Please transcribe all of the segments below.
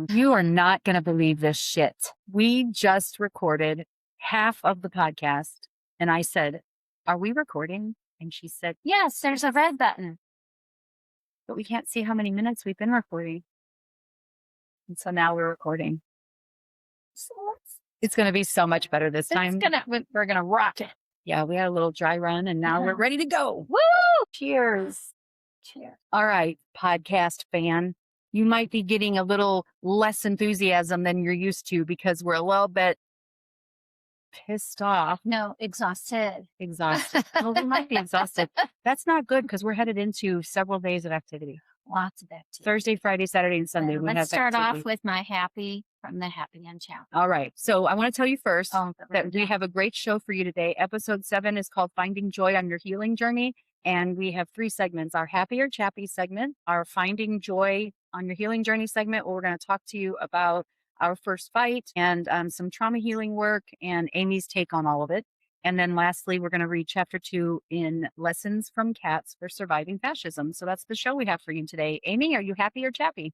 You are not going to believe this shit. We just recorded half of the podcast and I said, "Are we recording?" And she said, "Yes, there's a red button, but we can't see how many minutes we've been recording." And so now we're recording. So it's going to be so much better this time. We're going to rock it. Yeah, we had a little dry run and now we're ready to go. Woo! Cheers. Cheers. All right, podcast fan. You might be getting a little less enthusiasm than you're used to because we're a little bit pissed off. No, exhausted. Exhausted. Well, we might be exhausted. That's not good because we're headed into several days of activity. Lots of activity. Thursday, Friday, Saturday, and Sunday. Let's start off with my happy from the Happy and Challenge. All right. So I want to tell you first that we have a great show for you today. Episode 7 is called Finding Joy on Your Healing Journey. And we have 3 segments: our Happy or Chappy segment, our Finding Joy on Your Healing Journey segment, where we're going to talk to you about our first fight and some trauma healing work and Amy's take on all of it. And then lastly, we're going to read chapter 2 in Lessons from Cats for Surviving Fascism. So that's the show we have for you today. Amy, are you happy or chappy?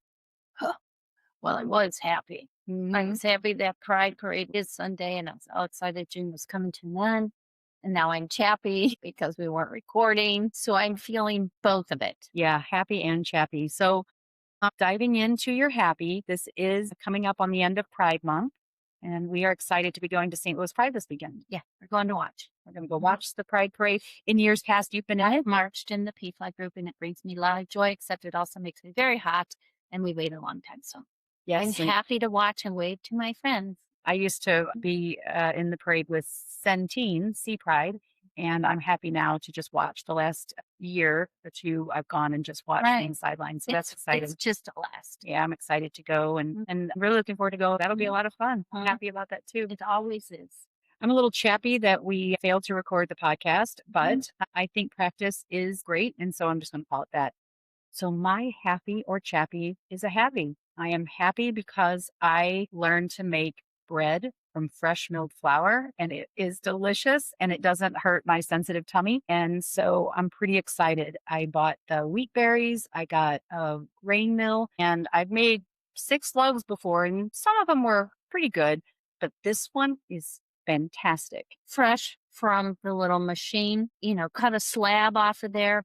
Well, I was happy. I was happy that Pride Parade is Sunday, and I was all excited June was coming to an end. And now I'm chappy because we weren't recording. So I'm feeling both of it. Yeah, happy and chappy. So diving into your happy, this is coming up on the end of Pride Month. And we are excited to be going to St. Louis Pride this weekend. Yeah, we're going to watch. We're going to go watch the Pride Parade. In years past, you've been I have marched in the PFLAG group, and it brings me a lot of joy, except it also makes me very hot, and we wait a long time. So yes, I'm happy to watch and wave to my friends. I used to be in the parade with Centene, Sea Pride, and I'm happy now to just watch. The last year or two, I've gone and just watched on the sidelines. So that's exciting. It's just a blast. Yeah, I'm excited to go and I'm really looking forward to go. That'll be a lot of fun. I'm happy about that too. It always is. I'm a little chappy that we failed to record the podcast, but I think practice is great. And so I'm just going to call it that. So my happy or chappy is a happy. I am happy because I learned to make bread from fresh milled flour, and it is delicious and it doesn't hurt my sensitive tummy. And so I'm pretty excited. I bought the wheat berries, I got a grain mill, and I've made 6 loaves before, and some of them were pretty good, but this one is fantastic. Fresh from the little machine, cut a slab off of there,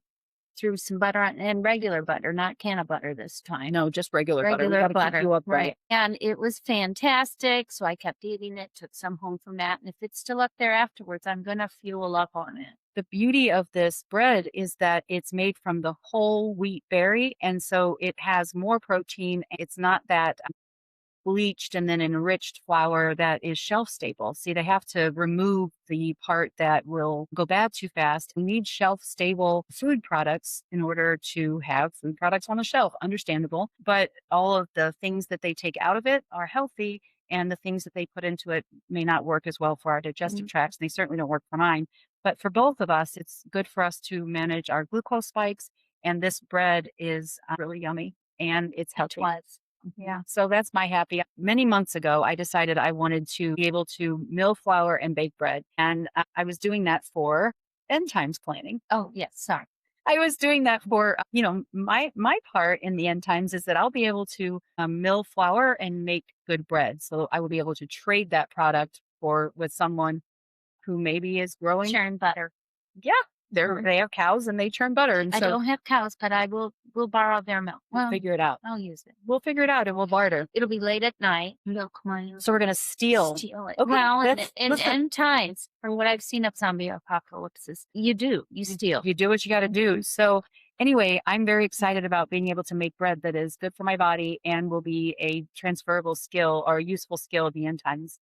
threw some butter on, and regular butter, not can of butter this time. No, just regular butter. Regular butter, right. And it was fantastic, so I kept eating it, took some home from that, and if it's still up there afterwards, I'm going to fuel up on it. The beauty of this bread is that it's made from the whole wheat berry, and so it has more protein. It's not that bleached and then enriched flour that is shelf stable. See, they have to remove the part that will go bad too fast. We need shelf stable food products in order to have food products on the shelf. Understandable. But all of the things that they take out of it are healthy, and the things that they put into it may not work as well for our digestive tracts. They certainly don't work for mine. But for both of us, it's good for us to manage our glucose spikes. And this bread is really yummy and it's healthy. Yeah. So that's my happy. Many months ago, I decided I wanted to be able to mill flour and bake bread. And I was doing that for end times planning. Oh, yes. Sorry. I was doing that for, my part in the end times is that I'll be able to mill flour and make good bread. So I will be able to trade that product with someone who maybe is growing. Churn butter. Yeah. They have cows and they churn butter. And I don't have cows, but I will borrow their milk. We'll figure it out. I'll use it. We'll figure it out and we'll barter. It'll be late at night. Milk money. So we're going to steal it. Okay, well, in end times, from what I've seen of zombie apocalypses, you steal. You do what you got to do. So anyway, I'm very excited about being able to make bread that is good for my body and will be a transferable skill or a useful skill at the end times.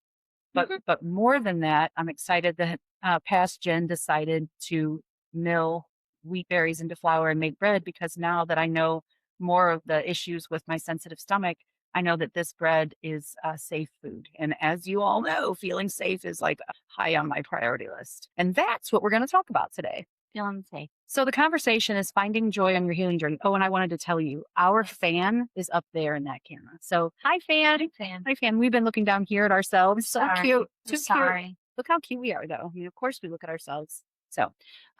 But more than that, I'm excited that past Jen decided to mill wheat berries into flour and make bread, because now that I know more of the issues with my sensitive stomach, I know that this bread is safe food. And as you all know, feeling safe is like high on my priority list. And that's what we're going to talk about today. Feeling safe. So the conversation is finding joy on your healing journey. Oh, and I wanted to tell you, our fan is up there in that camera. So hi, fan. Hi, fan. Hi, fan. We've been looking down here at ourselves. So cute. Too sorry. Look how cute we are, though. I mean, of course we look at ourselves. So,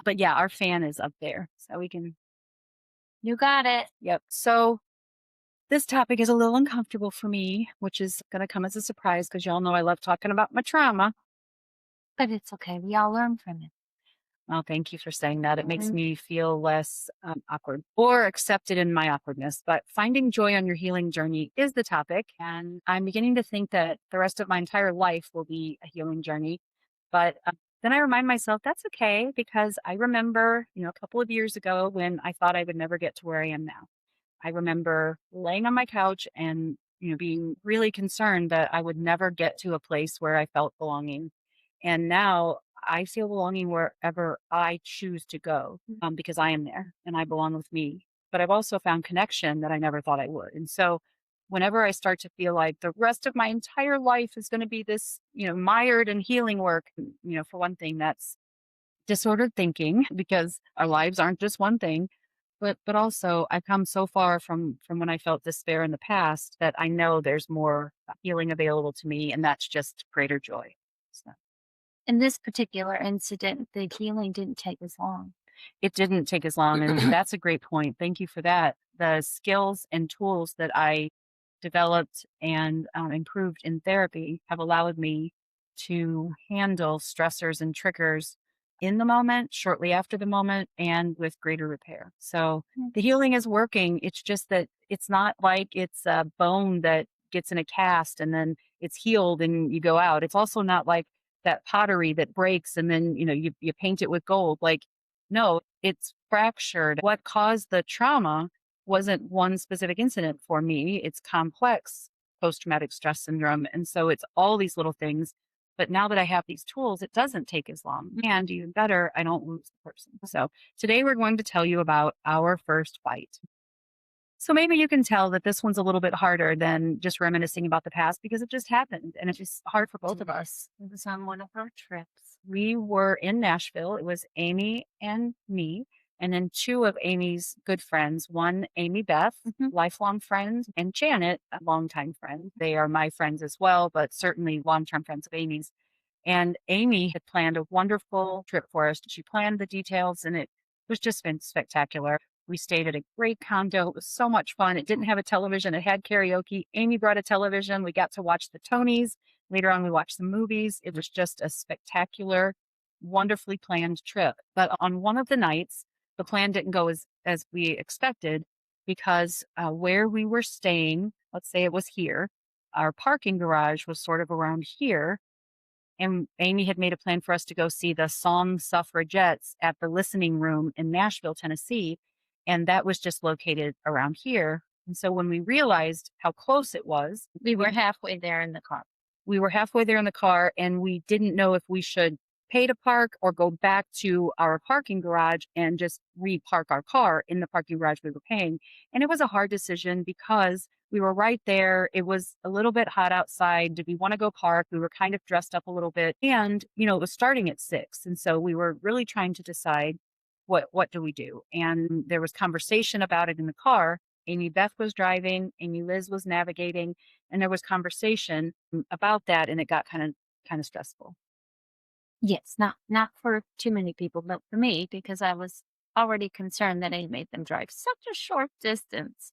but yeah, our fan is up there. So we can. You got it. Yep. So This topic is a little uncomfortable for me, which is going to come as a surprise because y'all know I love talking about my trauma. But it's okay. We all learn from it. Well, thank you for saying that. It makes Mhm. me feel less awkward or accepted in my awkwardness. But finding joy on your healing journey is the topic. And I'm beginning to think that the rest of my entire life will be a healing journey. But then I remind myself that's okay because I remember, a couple of years ago when I thought I would never get to where I am now. I remember laying on my couch and, being really concerned that I would never get to a place where I felt belonging. And now I feel belonging wherever I choose to go, because I am there and I belong with me. But I've also found connection that I never thought I would. And so whenever I start to feel like the rest of my entire life is going to be this, mired in healing work, for one thing, that's disordered thinking because our lives aren't just one thing, but also I've come so far from when I felt despair in the past that I know there's more healing available to me, and that's just greater joy. So In this particular incident, the healing didn't take as long. it didn't take as long, and that's a great point. Thank you for that. The skills and tools that I developed and improved in therapy have allowed me to handle stressors and triggers in the moment, shortly after the moment, and with greater repair. So Mm. the healing is working. It's just that it's not like it's a bone that gets in a cast and then it's healed and you go out. It's also not like that pottery that breaks and then you paint it with gold. Like, no, it's fractured. What caused the trauma wasn't one specific incident for me. It's complex post traumatic stress syndrome. And so it's all these little things. But now that I have these tools, it doesn't take as long. And even better, I don't lose the person. So today we're going to tell you about our first fight. So maybe you can tell that this one's a little bit harder than just reminiscing about the past because it just happened and it's just hard for both of us. It was on one of our trips. We were in Nashville. It was Amy and me, and then two of Amy's good friends. One, Amy Beth, lifelong friend, and Janet, a longtime friend. They are my friends as well, but certainly long-term friends of Amy's. And Amy had planned a wonderful trip for us. She planned the details and it was just been spectacular. We stayed at a great condo. It was so much fun. It didn't have a television. It had karaoke. Amy brought a television. We got to watch the Tonys. Later on, we watched the movies. It was just a spectacular, wonderfully planned trip. But on one of the nights, the plan didn't go as we expected because where we were staying, let's say it was here, our parking garage was sort of around here, and Amy had made a plan for us to go see the Somme Suffragettes at the Listening Room in Nashville, Tennessee, and that was just located around here. And so when we realized how close it was, We were halfway there in the car. we were halfway there in the car and we didn't know if we should pay to park or go back to our parking garage and just repark our car in the parking garage we were paying. And it was a hard decision because we were right there. It was a little bit hot outside. Did we want to go park? We were kind of dressed up a little bit and, it was starting at 6. And so we were really trying to decide what do we do? And there was conversation about it in the car. Amy Beth was driving, Amy Liz was navigating, and there was conversation about that, and it got kind of stressful. Yes, not for too many people, but for me, because I was already concerned that I made them drive such a short distance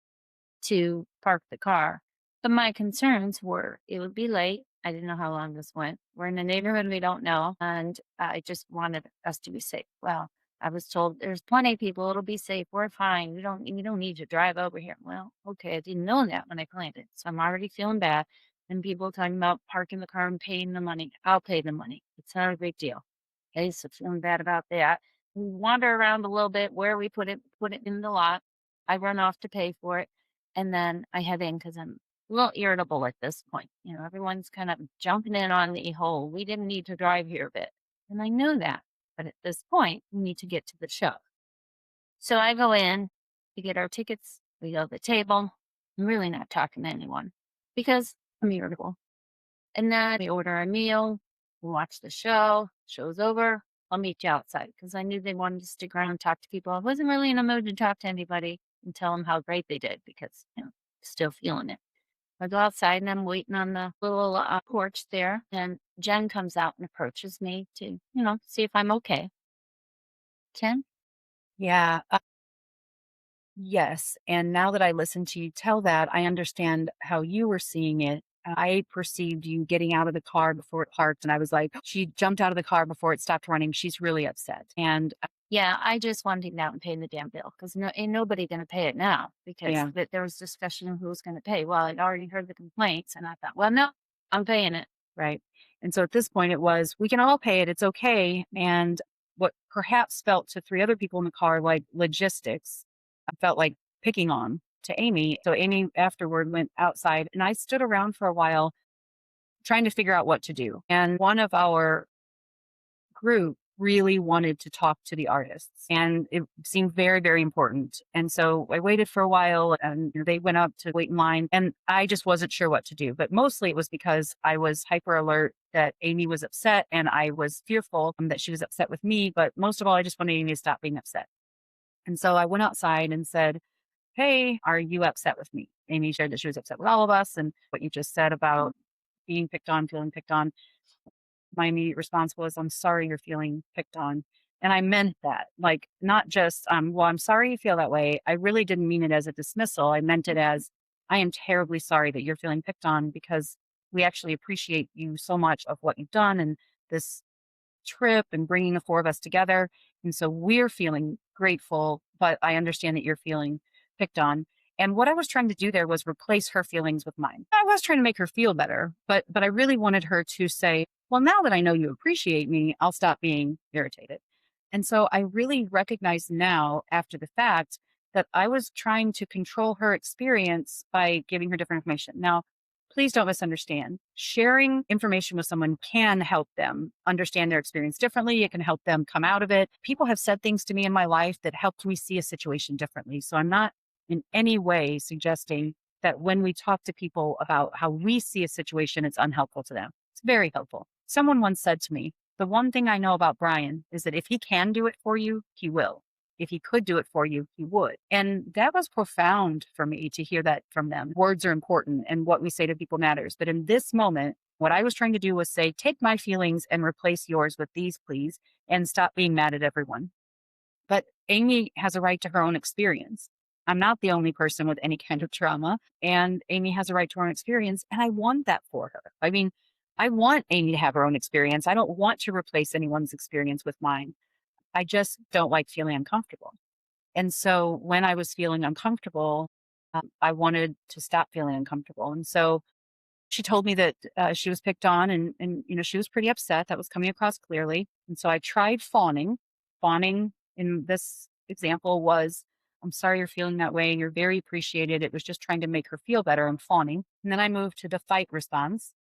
to park the car. But my concerns were it would be late. I didn't know how long this went. We're in a neighborhood we don't know, and I just wanted us to be safe. Well, I was told there's plenty of people. It'll be safe. We're fine. We don't need to drive over here. Well, okay, I didn't know that when I planned it, so I'm already feeling bad. And people talking about parking the car and paying the money. I'll pay the money. It's not a big deal. Okay, so feeling bad about that. We wander around a little bit where we put it in the lot. I run off to pay for it. And then I head in because I'm a little irritable at this point. Everyone's kind of jumping in on the whole, we didn't need to drive here bit. And I knew that. But at this point, we need to get to the show. So I go in to get our tickets. We go to the table. I'm really not talking to anyone because I'm irritable. And then we order a meal. We watch the show. Show's over. I'll meet you outside because I knew they wanted to stick around and talk to people. I wasn't really in a mood to talk to anybody and tell them how great they did because, still feeling it. I go outside and I'm waiting on the little porch there. And Jen comes out and approaches me to, see if I'm okay. Jen? Yeah, Yes, and now that I listen to you tell that, I understand how you were seeing it. I perceived you getting out of the car before it parked, and I was like, "She jumped out of the car before it stopped running. She's really upset." And, Yeah, I just wanted to get out and pay the damn bill because ain't nobody going to pay it now because yeah, there was discussion of who was going to pay. Well, I'd already heard the complaints, and I thought, well, no, I'm paying it. right. And so at this point, it was, "We can all pay it. It's okay." And what perhaps felt to 3 other people in the car like logistics, I felt like picking on to Amy. So Amy afterward went outside, and I stood around for a while trying to figure out what to do. And one of our group really wanted to talk to the artists, and it seemed very, very important. And so I waited for a while, and they went up to wait in line, and I just wasn't sure what to do. But mostly it was because I was hyper alert that Amy was upset, and I was fearful that she was upset with me. But most of all, I just wanted Amy to stop being upset. And so I went outside and said, "Hey, are you upset with me?" Amy shared that she was upset with all of us, and what you just said about being picked on, feeling picked on. My immediate response was, "I'm sorry you're feeling picked on." And I meant that, like, not just, "Well, I'm sorry you feel that way." I really didn't mean it as a dismissal. I meant it as, "I am terribly sorry that you're feeling picked on because we actually appreciate you so much of what you've done and this trip and bringing the 4 of us together. And so we're feeling grateful, but I understand that you're feeling picked on." And what I was trying to do there was replace her feelings with mine. I was trying to make her feel better, but I really wanted her to say, "Well, now that I know you appreciate me, I'll stop being irritated." And so I really recognize now after the fact that I was trying to control her experience by giving her different information. Now, please don't misunderstand. Sharing information with someone can help them understand their experience differently. It can help them come out of it. People have said things to me in my life that helped me see a situation differently. So I'm not in any way suggesting that when we talk to people about how we see a situation, it's unhelpful to them. It's very helpful. Someone once said to me, "The one thing I know about Brian is that if he can do it for you, he will. If he could do it for you, he would." And that was profound for me to hear that from them. Words are important and what we say to people matters. But in this moment, what I was trying to do was say, "Take my feelings and replace yours with these, please, and stop being mad at everyone." But Amy has a right to her own experience. I'm not the only person with any kind of trauma, and Amy has a right to her own experience. And I want that for her. I mean, I want Amy to have her own experience. I don't want to replace anyone's experience with mine. I just don't like feeling uncomfortable. And so when I was feeling uncomfortable, I wanted to stop feeling uncomfortable. And so she told me that she was picked on, and she was pretty upset. That was coming across clearly. And so I tried fawning. Fawning in this example was, "I'm sorry you're feeling that way. You're very appreciated." It was just trying to make her feel better. I'm fawning. And then I moved to the fight response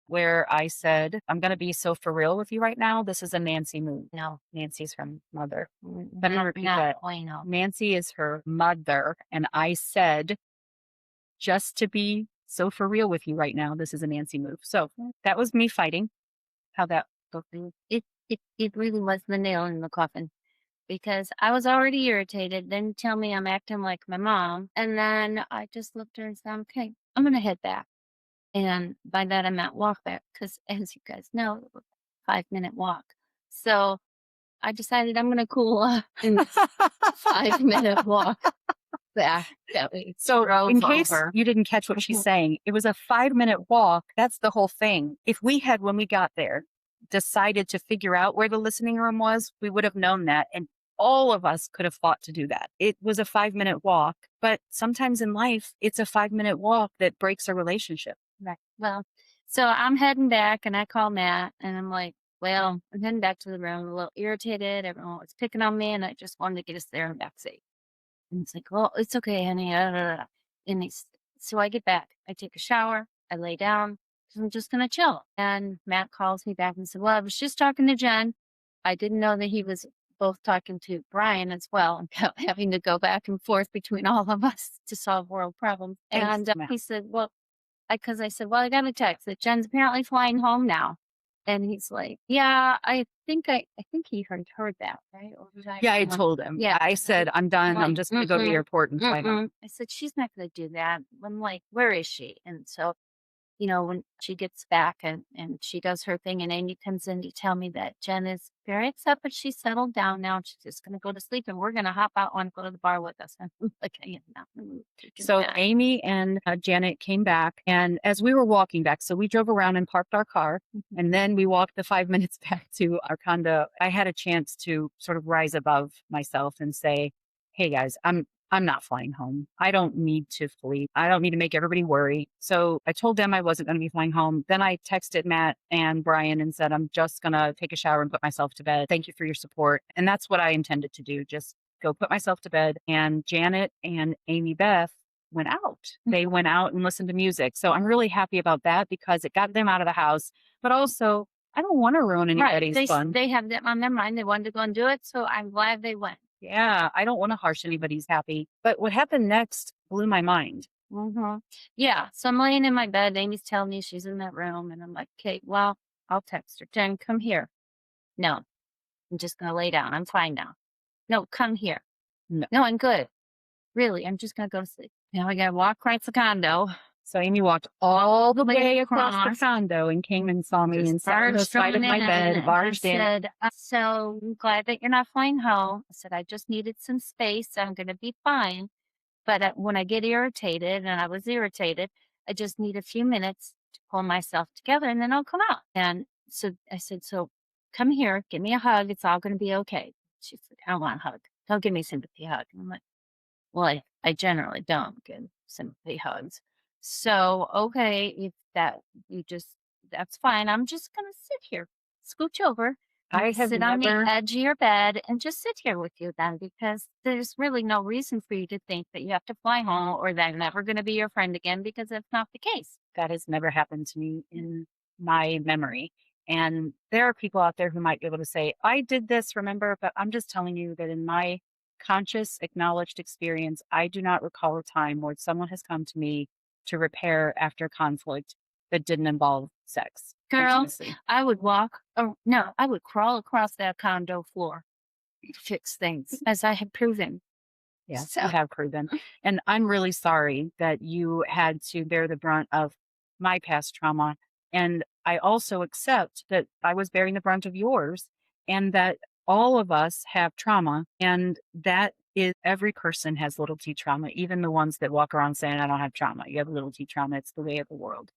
where I said, "I'm going to be so for real with you right now. This is a Nancy move." No, Nancy's her mother. But I'm going to repeat that. No. Nancy is her mother. And I said, "Just to be so for real with you right now, this is a Nancy move." So that was me fighting. How that go through. It really was the nail in the coffin because I was already irritated. Then tell me I'm acting like my mom. And then I just looked at her and said, okay, I'm going to head back. And by that, I meant walk back because, as you guys know, it was a 5-minute walk. So I decided I'm going to cool off in 5-minute walk back that we So drove in case over. you didn't catch what she's saying, it was a 5-minute walk. That's the whole thing. If we had, when we got there, decided to figure out where the listening room was, we would have known that. And all of us could have fought to do that. It was a 5-minute walk, but sometimes in life, it's a 5-minute walk that breaks a relationship. Right. Well, so I'm heading back and I call Matt and I'm like, well, I'm heading back to the room, a little irritated. Everyone was picking on me and I just wanted to get us there and back safe. And it's like, well, it's okay, honey. And so I get back, I take a shower, I lay down, 'cause I'm just going to chill. And Matt calls me back and said, well, I was just talking to Jen. I didn't know that he was both talking to Brian as well and having to go back and forth between all of us to solve world problems. Thanks, And Matt. he said, well, because I said, well, I got a text that Jen's apparently flying home now. And he's like, yeah, I think he heard that, right? Or was I? Yeah, I told him. Yeah. I said, "I'm done. I'm Like, just going to go to the airport and fly home." I said, she's not going to do that. I'm like, where is she? And so when she gets back and she does her thing and Amy comes in to tell me that Jen is very upset, but she's settled down now and she's just going to go to sleep and we're going to hop out and go to the bar with us. And I'm like, I am not in the mood to do So that. Amy and Janet came back, and as we were walking back, so we drove around and parked our car, and then we walked the 5 minutes back to our condo. I had a chance to sort of rise above myself and say, "Hey guys, I'm not flying home. I don't need to flee. I don't need to make everybody worry." So I told them I wasn't going to be flying home. Then I texted Matt and Brian and said, "I'm just going to take a shower and put myself to bed. Thank you for your support." And that's what I intended to do. Just go put myself to bed. And Janet and Amy Beth went out. They went out and listened to music. So I'm really happy about that because it got them out of the house. But also, I don't want to ruin Right. anybody's fun. They have that on their mind. They wanted to go and do it. So I'm glad they went. Yeah, I don't want to harsh anybody's happy. But what happened next blew my mind. Hmm. Yeah. So I'm laying in my bed. Amy's telling me she's in that room. And I'm like, okay, well, I'll text her. Jen, come here. No, I'm just going to lay down. I'm fine now. No, come here. No. No, I'm good. Really, I'm just going to go to sleep. Now I got to walk across the condo. So Amy walked all the way Way across the across. condo and came and saw me Just and sat on the barged side of on my in bed, and I barged in. said, so I'm glad that you're not flying home. I said, I just needed some space. I'm going to be fine. But when I get irritated, and I was irritated, I just need a few minutes to pull myself together and then I'll come out. And so I said, so come here, give me a hug. It's all going to be okay. She said, I don't want a hug. Don't give me a sympathy hug. And I'm like, well, I generally don't give sympathy hugs. So, okay, if that you just that's fine. I'm just gonna sit here, scooch over, I and have sit on the never, edge of your bed and just sit here with you then because there's really no reason for you to think that you have to fly home or that I'm never gonna be your friend again because that's not the case. that has never happened to me in my memory. And there are people out there who might be able to say, I did this, remember, but I'm just telling you that in my conscious, acknowledged experience, I do not recall a time where someone has come to me to repair after conflict that didn't involve sex. Girl, Intimacy. I would walk oh no, I would crawl across that condo floor to fix things as I had proven. Yes, So you have proven. And I'm really sorry that you had to bear the brunt of my past trauma. And I also accept that I was bearing the brunt of yours and that all of us have trauma. And that is every person has little t trauma, even the ones that walk around saying, I don't have trauma. You have little t trauma. It's the way of the world.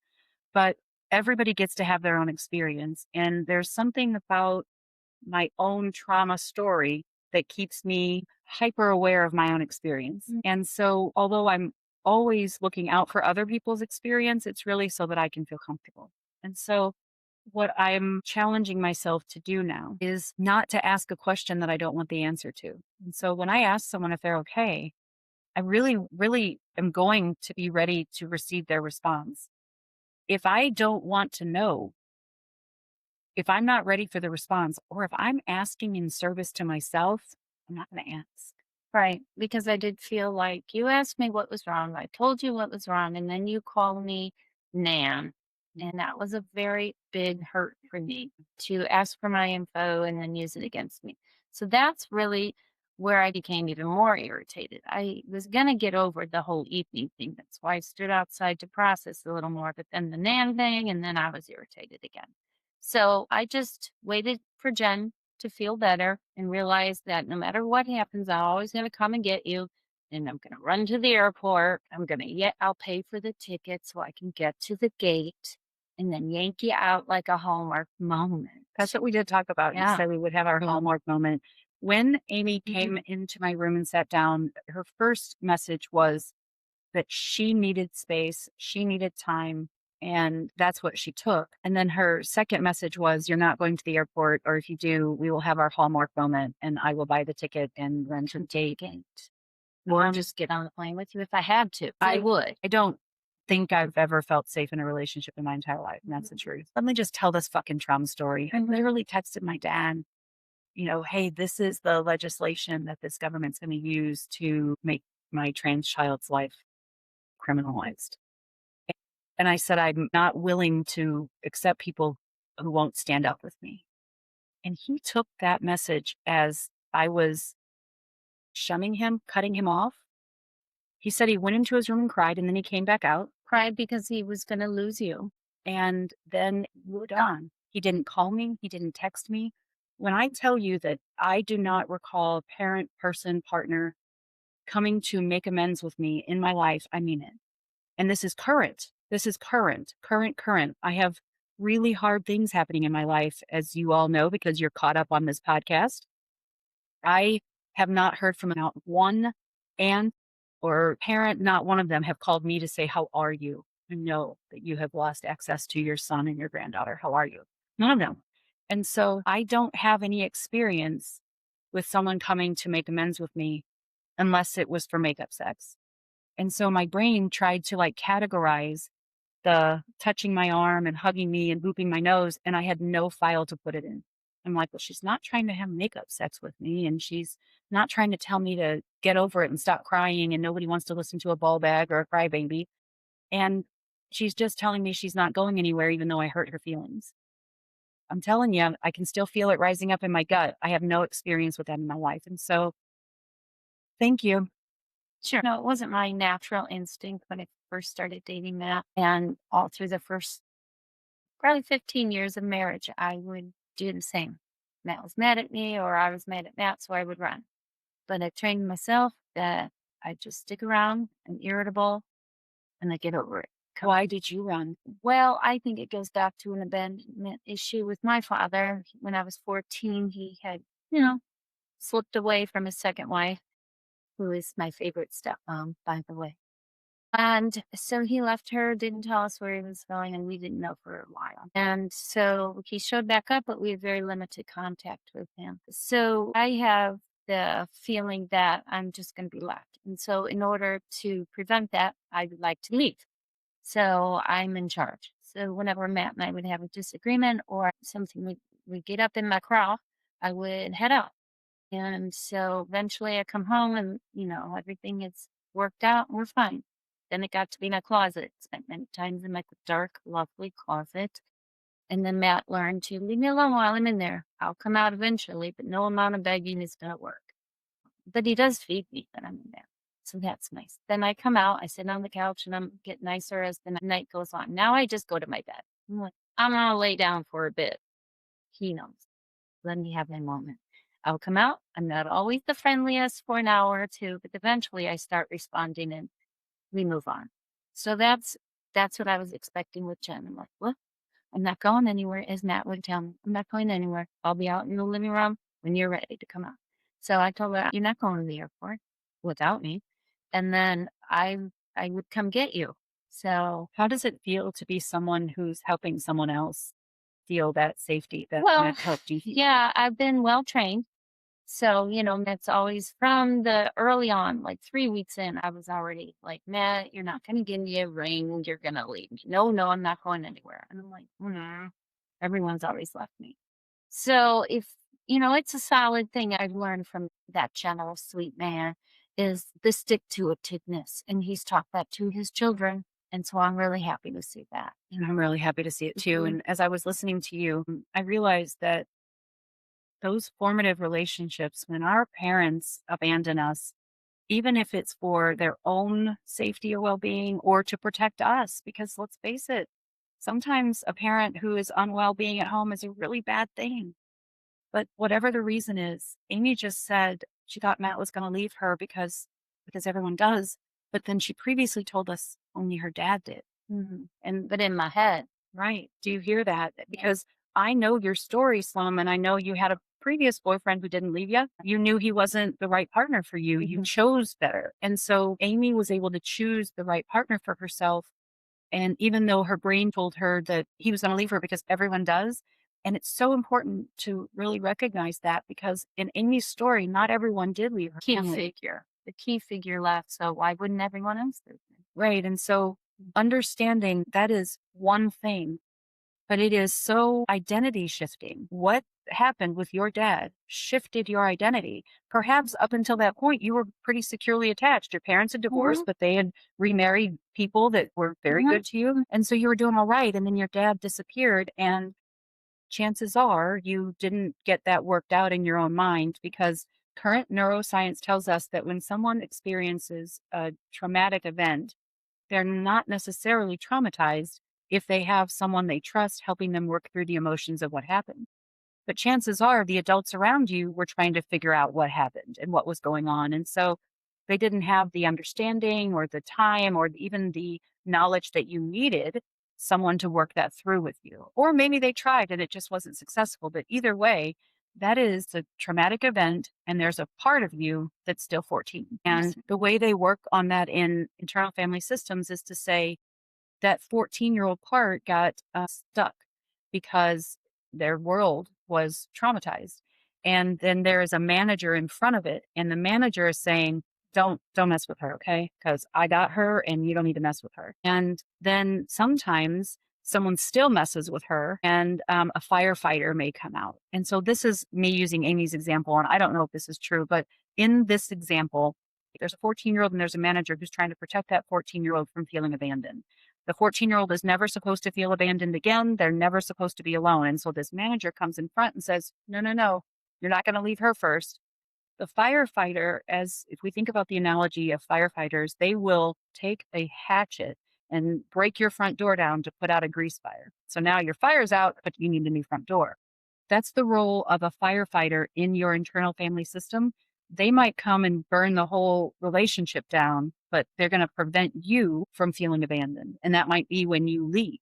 But everybody gets to have their own experience. And there's something about my own trauma story that keeps me hyper aware of my own experience. And so, although I'm always looking out for other people's experience, it's really so that I can feel comfortable. And so, what I'm challenging myself to do now is not to ask a question that I don't want the answer to. And so, when I ask someone if they're okay, I really, really am going to be ready to receive their response. If I don't want to know, if I'm not ready for the response, or if I'm asking in service to myself, I'm not going to ask. right, because I did feel like you asked me what was wrong. I told you what was wrong, and then you called me Nan. And that was a very big hurt for me to ask for my info and then use it against me. So that's really where I became even more irritated. I was going to get over the whole evening thing. That's why I stood outside to process a little more. But then the Nan thing, and then I was irritated again. So I just waited for Jen to feel better and realize that no matter what happens, I'm always going to come and get you. And I'm going to run to the airport. I'm going to, I'll pay for the ticket so I can get to the gate and then yank you out like a Hallmark moment. That's what we did talk about. You Yeah. said we would have our Hallmark moment. When Amy Mhm. came into my room and sat down, her first message was that she needed space, she needed time, and that's what she took. And then her second message was, you're not going to the airport, or if you do, we will have our Hallmark moment and I will buy the ticket and run to the gate. Or just get on the plane with you if I had to. I I would. I don't think I've ever felt safe in a relationship in my entire life, and that's the truth. Let me just tell this fucking trauma story. I literally texted my dad, hey, this is the legislation that this government's going to use to make my trans child's life criminalized. And I said, I'm not willing to accept people who won't stand up with me. And he took that message as I was shunning him, cutting him off. He said he went into his room and cried, and then he came back out, Cried because he was gonna lose you. and then moved on. He didn't call me, he didn't text me. When I tell you that I do not recall parent, person, partner coming to make amends with me in my life, I mean it. And this is current. This is current, current, current. I have really hard things happening in my life, as you all know, because you're caught up on this podcast. I have not heard from not one aunt or parent, not one of them have called me to say, "How are you?" I know that you have lost access to your son and your granddaughter. How are you? None of them. And so I don't have any experience with someone coming to make amends with me unless it was for makeup sex. And so my brain tried to like categorize the touching my arm and hugging me and booping my nose, and I had no file to put it in. I'm like, well, she's not trying to have makeup sex with me, and she's not trying to tell me to get over it and stop crying, and nobody wants to listen to a ball bag or a crybaby. And she's just telling me she's not going anywhere, even though I hurt her feelings. I'm telling you, I can still feel it rising up in my gut. I have no experience with that in my life. And so, thank you. Sure. No, it wasn't my natural instinct when I first started dating Matt. And all through the first probably 15 years of marriage, I would do the same. Matt was mad at me or I was mad at Matt, so I would run. But I trained myself that I just stick around. I'm irritable and I get over it. Why did you run? Well, I think it goes back to an abandonment issue with my father. When I was 14, he had, you know, slipped away from his second wife, who is my favorite stepmom, by the way. And so he left her, didn't tell us where he was going, and we didn't know for a while. And so he showed back up, but we had very limited contact with him. So I have the feeling that I'm just going to be left. And so, in order to prevent that, I would like to leave. So I'm in charge. So whenever Matt and I would have a disagreement or something would get up in my craw, I would head out. And so eventually I come home and, everything is worked out and we're fine. Then it got to be my closet. Spent many times in my dark, lovely closet. And then Matt learned to leave me alone while I'm in there. I'll come out eventually, but no amount of begging is going to work. But he does feed me when I'm in there. So that's nice. Then I come out, I sit on the couch and I'm get nicer as the night goes on. Now I just go to my bed. I'm like, I'm gonna lay down for a bit. He knows. Let me have my moment. I'll come out. I'm not always the friendliest for an hour or two, but eventually I start responding and we move on. So that's what I was expecting with Jen. I'm like, what? I'm not going anywhere, as Matt would tell me. I'm not going anywhere. I'll be out in the living room when you're ready to come out. So I told her, you're not going to the airport without me. And then I would come get you. So How does it feel to be someone who's helping someone else feel that safety that well, Matt helped you feel? yeah, I've been well trained. So, that's always from the early on, like 3 weeks in, I was already like, Matt, you're not gonna give me a ring, you're gonna leave me. No, no, I'm not going anywhere. And I'm like, everyone's always left me. So if it's a solid thing I've learned from that gentle, sweet man is the stick to itiveness. And he's taught that to his children. And so I'm really happy to see that. And I'm really happy to see it too. Mhm. And as I was listening to you, I realized that those formative relationships, when our parents abandon us, even if it's for their own safety or well being or to protect us, because let's face it, sometimes a parent who is unwell being at home is a really bad thing. But whatever the reason is, Amy just said she thought Matt was going to leave her because everyone does. But then she previously told us only her dad did. And But in my head, right. Do you hear that? Because I know your story, Slum, and I know you had a previous boyfriend who didn't leave you. You knew he wasn't the right partner for you. You Mhm. chose better. And so Amy was able to choose the right partner for herself. And even though her brain told her that he was going to leave her because everyone does. And it's so important to really recognize that because in Amy's story, not everyone did leave her key family. figure. The key figure left. So why wouldn't everyone else do it? Right. And so understanding that is one thing, but it is so identity shifting. What happened with your dad shifted your identity. Perhaps up until that point, you were pretty securely attached. Your parents had divorced, Mhm. but they had remarried people that were very Mhm. good to you. And so you were doing all right. And then your dad disappeared. And chances are you didn't get that worked out in your own mind because Current neuroscience tells us that when someone experiences a traumatic event, they're not necessarily traumatized if they have someone they trust helping them work through the emotions of what happened. But chances are the adults around you were trying to figure out what happened and what was going on. And so they didn't have the understanding or the time or even the knowledge that you needed someone to work that through with you. Or maybe they tried and it just wasn't successful. But either way, that is a traumatic event, and there's a part of you that's still 14. And the way they work on that in internal family systems is to say, that 14-year-old part got stuck because their world was traumatized. And then there is a manager in front of it, and the manager is saying, don't mess with her, okay? Because I got her and you don't need to mess with her. And then sometimes someone still messes with her, and a firefighter may come out. And so this is me using Amy's example, and I don't know if this is true, but in this example, there's a 14-year-old and there's a manager who's trying to protect that 14-year-old from feeling abandoned. The 14-year-old is never supposed to feel abandoned again. They're never supposed to be alone. And so this manager comes in front and says, no, no, no, you're not going to leave her first. The firefighter, as if we think about the analogy of firefighters, they will take a hatchet and break your front door down to put out a grease fire. So now your fire's out, but you need a new front door. That's the role of a firefighter in your internal family system. They might come and burn the whole relationship down, but they're going to prevent you from feeling abandoned. And that might be when you leave.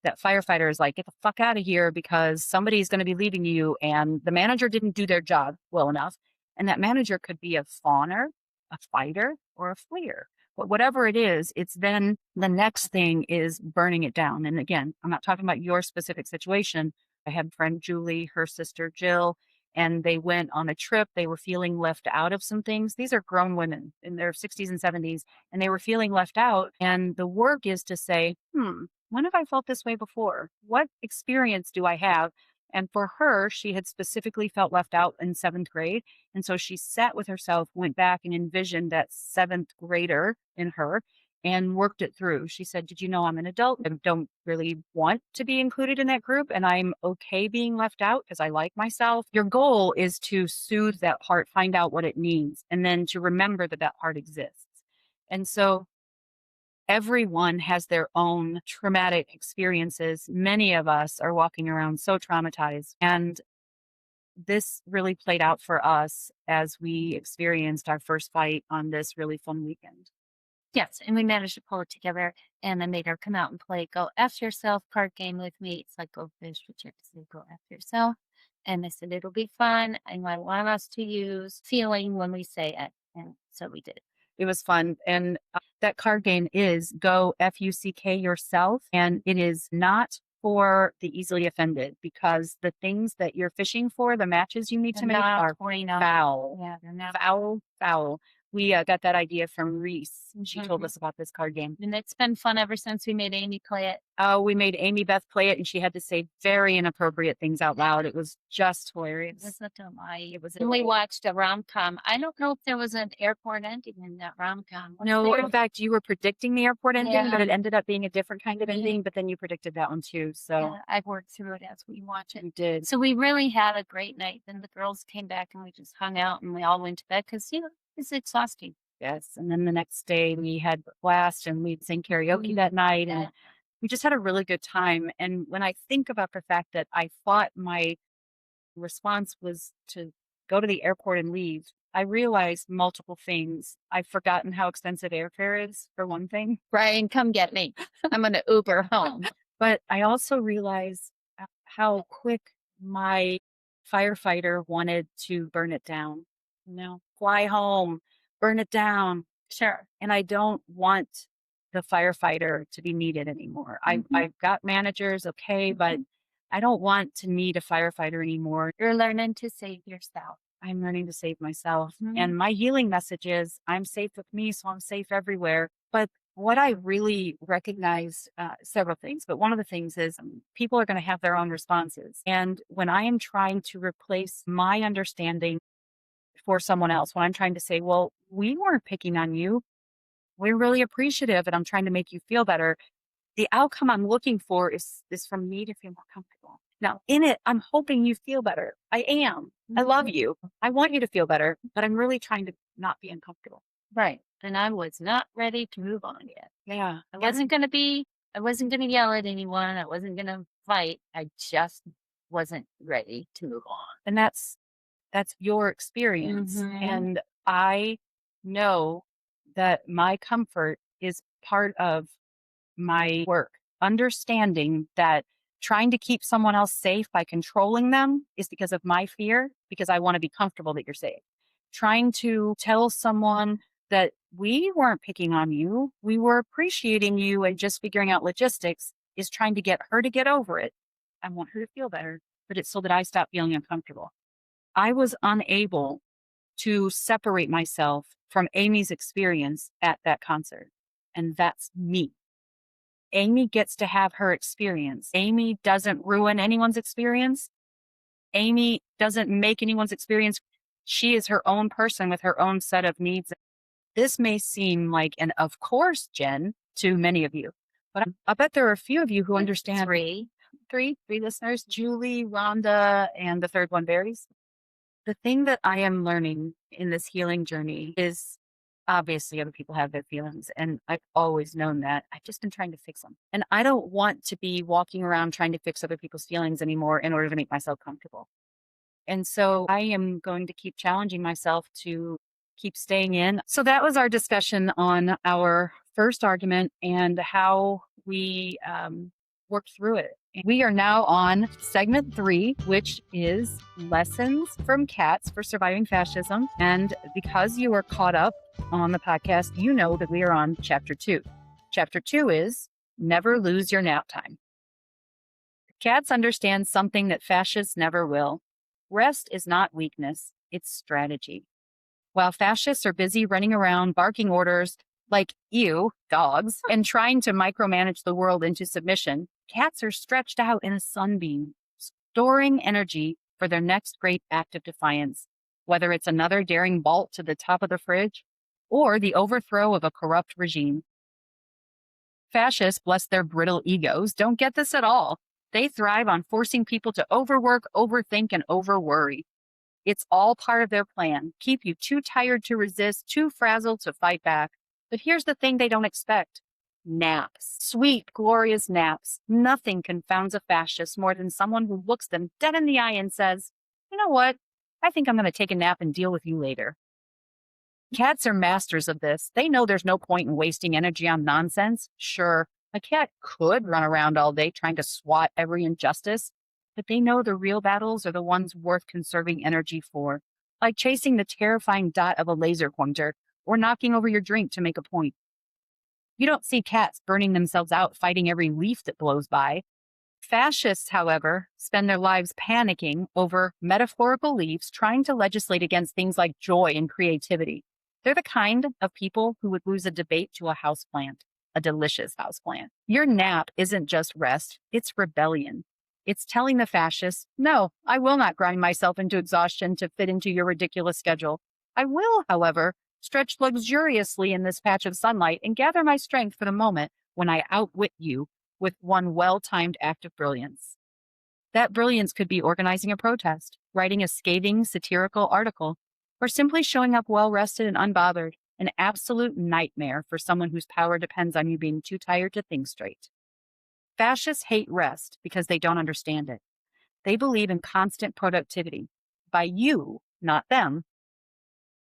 That firefighter is like, get the fuck out of here because somebody's going to be leaving you and the manager didn't do their job well enough. And that manager could be a fawner, a fighter, or a fleer. But whatever it is, it's then the next thing is burning it down. And again, I'm not talking about your specific situation. I had a friend, Julie, her sister, Jill, and they went on a trip. They were feeling left out of some things. These are grown women in their 60s and 70s, and they were feeling left out. And the work is to say, when have I felt this way before? What experience do I have? And for her, she had specifically felt left out in 7th grade. And so she sat with herself, went back and envisioned that 7th grader in her and worked it through. She said, did you know I'm an adult? I don't really want to be included in that group, and I'm okay being left out because I like myself. Your goal is to soothe that part, find out what it needs, and then to remember that that part exists. And so everyone has their own traumatic experiences. Many of us are walking around so traumatized. And this really played out for us as we experienced our first fight on this really fun weekend. Yes, and we managed to pull it together, and I made her come out and play Go F Yourself card game with me. It's like Go Fish, but you have to say Go F Yourself. And I said, it'll be fun, and I want us to use feeling when we say it. And so we did. It was fun. And that card game is Go Fuck Yourself. And it is not for the easily offended, because the things that you're fishing for, the matches you need to make are foul. Yeah, they're not. Foul. We got that idea from Reese. She told us about this card game. And it's been fun ever since we made Amy play it. We made Amy Beth play it, and she had to say very inappropriate things out loud. It was just hilarious. It was a delight. It was. And we watched a rom-com. I don't know if there was an airport ending in that rom-com. No, in fact, you were predicting the airport ending, Yeah. but it ended up being a different kind of ending. But then you predicted that one too. So Yeah, I've worked through it as we watch it. you did. So we really had a great night. Then the girls came back and we just hung out and we all went to bed because, it's exhausting. Yes. And then the next day we had a blast and we'd sing karaoke that night, and we just had a really good time. And when I think about the fact that I thought my response was to go to the airport and leave, I realized multiple things. I've forgotten how expensive airfare is, for one thing. Brian, come get me. I'm going to Uber home. But I also realized how quick my firefighter wanted to burn it down. Fly home, burn it down. Sure. And I don't want the firefighter to be needed anymore. I've got managers, okay, but I don't want to need a firefighter anymore. You're learning to save yourself. I'm learning to save myself. And my healing message is I'm safe with me, so I'm safe everywhere. But what I really recognize, several things, but one of the things is people are going to have their own responses. And when I am trying to replace my understanding for someone else, when I'm trying to say, well, we weren't picking on you, we're really appreciative, and I'm trying to make you feel better, the outcome I'm looking for is for me to feel more comfortable. Now, in it, I'm hoping you feel better. I am. I love you. I want you to feel better, but I'm really trying to not be uncomfortable. Right. And I was not ready to move on yet. Yeah. I wasn't going to be, I wasn't going to yell at anyone. I wasn't going to fight. I just wasn't ready to move on. And that's your experience. And I know that my comfort is part of my work. Understanding that trying to keep someone else safe by controlling them is because of my fear, because I want to be comfortable that you're safe. Trying to tell someone that we weren't picking on you, we were appreciating you and just figuring out logistics is trying to get her to get over it. I want her to feel better, but it's so that I stop feeling uncomfortable. I was unable to separate myself from Amy's experience at that concert. And that's me. Amy gets to have her experience. Amy doesn't ruin anyone's experience. Amy doesn't make anyone's experience. She is her own person with her own set of needs. This may seem like an of course, Jen, to many of you, but I bet there are a few of you who understand. Three listeners, Julie, Rhonda, and the third one, Barry's. The thing that I am learning in this healing journey is obviously other people have their feelings, and I've always known that. I've just been trying to fix them. And I don't want to be walking around trying to fix other people's feelings anymore in order to make myself comfortable. And so I am going to keep challenging myself to keep staying in. So that was our discussion on our first argument and how we worked through it. We are now on segment 3, which is lessons from cats for surviving fascism. And because you are caught up on the podcast, you know that we are on chapter 2. Chapter 2 is never lose your nap time. Cats understand something that fascists never will. Rest is not weakness, it's strategy. While fascists are busy running around barking orders like you, dogs, and trying to micromanage the world into submission, cats are stretched out in a sunbeam, storing energy for their next great act of defiance, whether it's another daring bolt to the top of the fridge or the overthrow of a corrupt regime. Fascists, bless their brittle egos, don't get this at all. They thrive on forcing people to overwork, overthink, and overworry. It's all part of their plan. Keep you too tired to resist, too frazzled to fight back. But here's the thing they don't expect. Naps. Sweet, glorious naps. Nothing confounds a fascist more than someone who looks them dead in the eye and says, you know what? I think I'm going to take a nap and deal with you later. Cats are masters of this. They know there's no point in wasting energy on nonsense. Sure, a cat could run around all day trying to swat every injustice, but they know the real battles are the ones worth conserving energy for, like chasing the terrifying dot of a laser pointer or knocking over your drink to make a point. You don't see cats burning themselves out fighting every leaf that blows by. Fascists, however, spend their lives panicking over metaphorical leaves, trying to legislate against things like joy and creativity. They're the kind of people who would lose a debate to a houseplant, a delicious houseplant. Your nap isn't just rest, it's rebellion. It's telling the fascists, no, I will not grind myself into exhaustion to fit into your ridiculous schedule. I will, however, stretch luxuriously in this patch of sunlight and gather my strength for the moment when I outwit you with one well-timed act of brilliance. That brilliance could be organizing a protest, writing a scathing satirical article, or simply showing up well-rested and unbothered, an absolute nightmare for someone whose power depends on you being too tired to think straight. Fascists hate rest because they don't understand it. They believe in constant productivity by you, not them,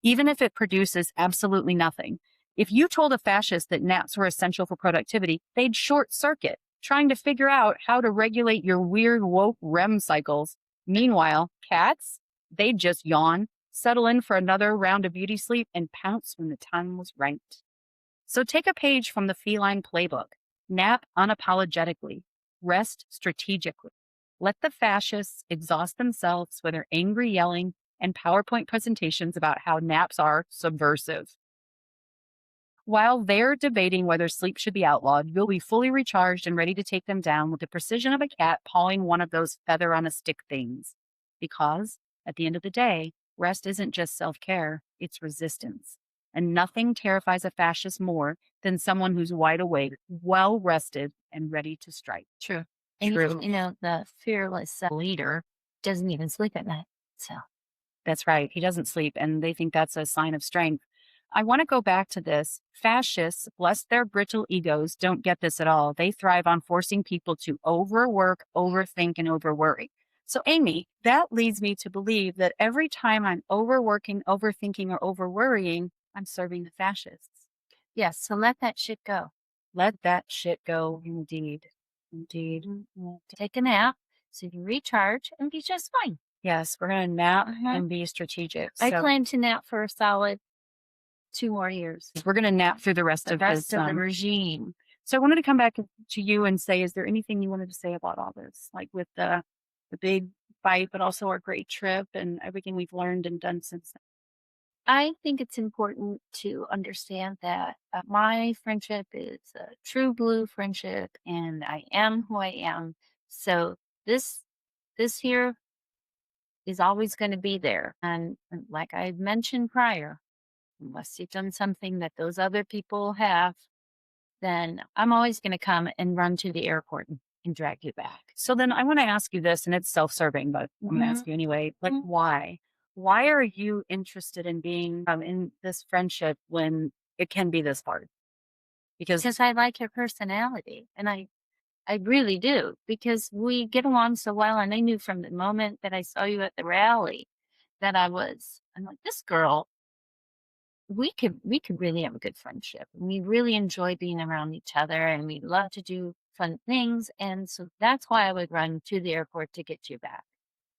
even if it produces absolutely nothing. If you told a fascist that naps were essential for productivity, they'd short circuit, trying to figure out how to regulate your weird woke REM cycles. Meanwhile, cats, they'd just yawn, settle in for another round of beauty sleep, and pounce when the time was right. So take a page from the feline playbook. Nap unapologetically. Rest strategically. Let the fascists exhaust themselves with their angry yelling and PowerPoint presentations about how naps are subversive. While they're debating whether sleep should be outlawed, you'll be fully recharged and ready to take them down with the precision of a cat pawing one of those feather on a stick things. Because, at the end of the day, rest isn't just self-care, it's resistance. And nothing terrifies a fascist more than someone who's wide awake, well rested, and ready to strike. True. And, True. the fearless leader doesn't even sleep at night. So, That's right. He doesn't sleep, and they think that's a sign of strength. I want to go back to this. Fascists, bless their brittle egos, don't get this at all. They thrive on forcing people to overwork, overthink, and overworry. So, Amy, that leads me to believe that every time I'm overworking, overthinking, or overworrying, I'm serving the fascists. yes, so let that shit go. Let that shit go, indeed. Indeed. Take a nap so you can recharge and be just fine. Yes, we're going to nap Mhm. and be strategic. I So plan to nap for a solid 2 more years. we're going to nap through the rest The of rest this of the regime. So I wanted to come back to you and say, is there anything you wanted to say about all this, like with the big fight, but also our great trip and everything we've learned and done since then? I think it's important to understand that my friendship is a true blue friendship, and I am who I am. So this this here is always going to be there. And like I mentioned prior, unless you've done something that those other people have, then I'm always going to come and run to the airport and drag you back. So then I want to ask you this, and it's self-serving, but I'm going to ask you anyway. Like, Mhm. why? Why are you interested in being in this friendship when it can be this hard? Because Because I like your personality, and I really do, because we get along so well. And I knew from the moment that I saw you at the rally that I'm like, this girl, we could really have a good friendship. We really enjoy being around each other, and we love to do fun things. And so that's why I would run to the airport to get you back.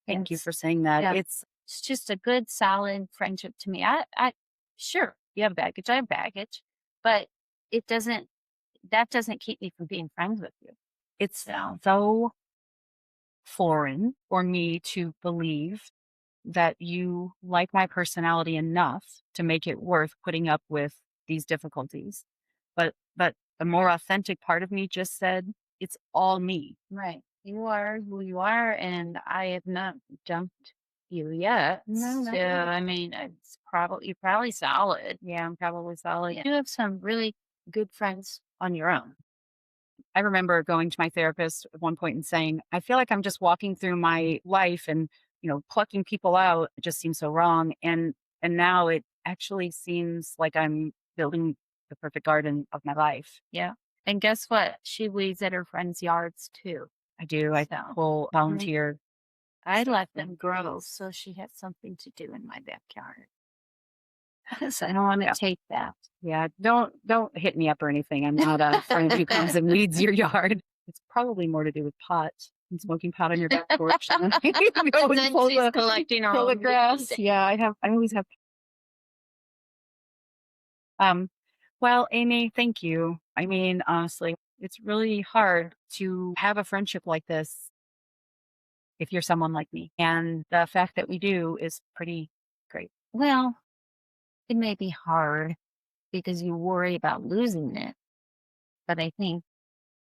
thank you Yes. for saying that. Yeah. It's just a good, solid friendship to me. I sure you have baggage, I have baggage, but it doesn't that doesn't keep me from being friends with you. It's So so foreign for me to believe that you like my personality enough to make it worth putting up with these difficulties. But the more authentic part of me just said, it's all me. right. You are who you are, and I have not dumped you yet. No, So not yet. I mean, you're probably solid. Yeah, I'm probably solid. You have some really good friends on your own. I remember going to my therapist at one point and saying, I feel like I'm just walking through my life and, plucking people out. It just seems so wrong. And now it actually seems like I'm building the perfect garden of my life. Yeah. And guess what? She weeds at her friends' yards too. I do. I So pull volunteer. I let them grow so she has something to do in my backyard. So I don't want to take that. Yeah, don't hit me up or anything. I'm not a friend who comes and weeds your yard. It's probably more to do with pot and smoking pot on your back porch. And then you go and Then pull she's the collecting her pull the own grass. weed. Yeah, I always have. Um, well, Amy, thank you. I mean, honestly, it's really hard to have a friendship like this if you're someone like me, and the fact that we do is pretty great. Well, it may be hard because you worry about losing it, but I think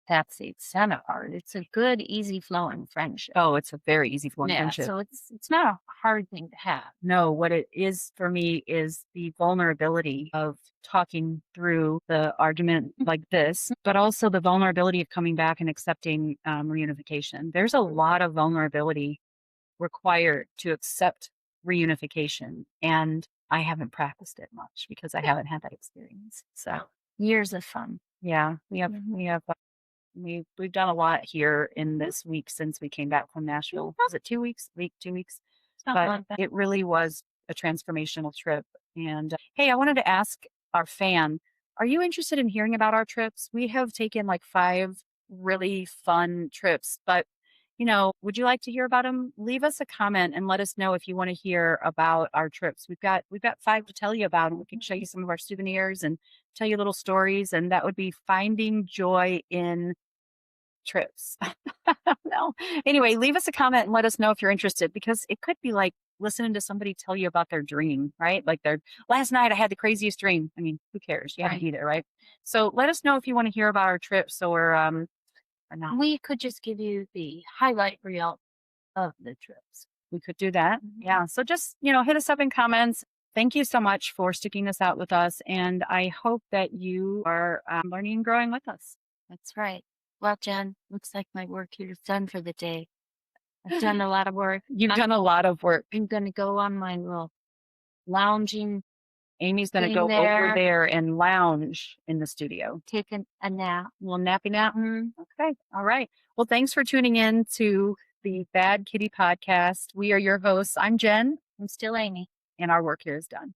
that's the extent of hard. It's a good, easy flowing friendship. Oh, it's a very easy flowing Yeah, friendship. so it's not a hard thing to have. No, what it is for me is the vulnerability of talking through the argument like this, but also the vulnerability of coming back and accepting reunification. There's a lot of vulnerability required to accept reunification. And I haven't practiced it much because I haven't had that experience. So, Years of fun. yeah, Mhm. we've done a lot here in this week since we came back from Nashville. Was it 2 weeks? Week, 2 weeks? Something But like that. it really was a transformational trip. And hey, I wanted to ask our fan, are you interested in hearing about our trips? We have taken like 5 really fun trips, but would you like to hear about them? Leave us a comment and let us know if you want to hear about our trips. We've got 5 to tell you about, and we can show you some of our souvenirs and tell you little stories. And that would be finding joy in trips. No. Anyway, leave us a comment and let us know if you're interested, because it could be like listening to somebody tell you about their dream, right? Like their last night I had the craziest dream. I mean, who cares? You have to Right. be there, right? So let us know if you want to hear about our trips or not. We could just give you the highlight reel of the trips. We could do that. Mhm. Yeah. So just, hit us up in comments. Thank you so much for sticking this out with us. And I hope that you are learning and growing with us. That's right. Well, Jen, looks like my work here is done for the day. I've done a lot of work. You've done a lot of work. I'm going to go on my little lounging Amy's going to thing go over there, there and lounge in the studio. taking a nap. A little nappy nap. Mm, Okay. All right. Well, thanks for tuning in to the Bad Kitty podcast. We are your hosts. I'm Jen, I'm still Amy. and our work here is done.